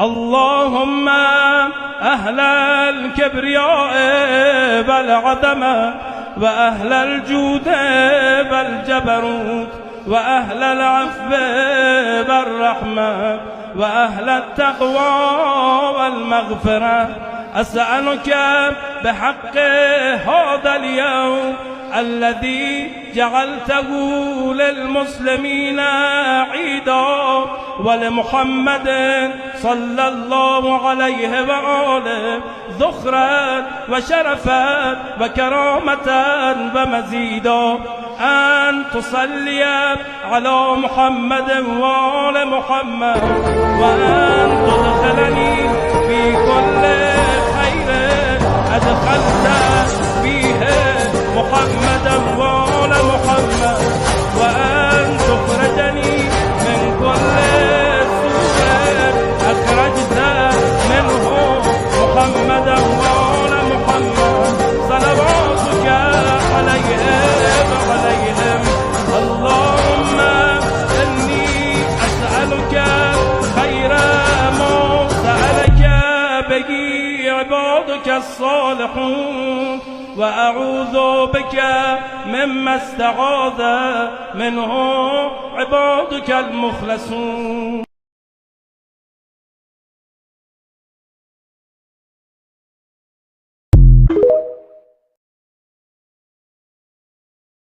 اللهم أهل الكبرياء والعظمة وأهل الجود والجبروت وأهل العفو والرحمة وأهل التقوى والمغفرة، أسألك بحق هذا اليوم الذي جعلته للمسلمين عيدا ولمحمد صلى الله عليه وآله ذخرا وشرفا وكرامة ومزيدا، أن تصلي على محمد وآل محمد، وأن تدخلني في كل خير أدخلت فيه محمدا وآل محمد، وأن تخرجني من كل سوء أخرجت منه محمدا وآل محمد، صلواتك عليهم وعليهم. اللهم إني أسألك خير ما سألك به عبادك الصالحون، وأعوذ بك مما استعاذ منه عبادك المخلصون.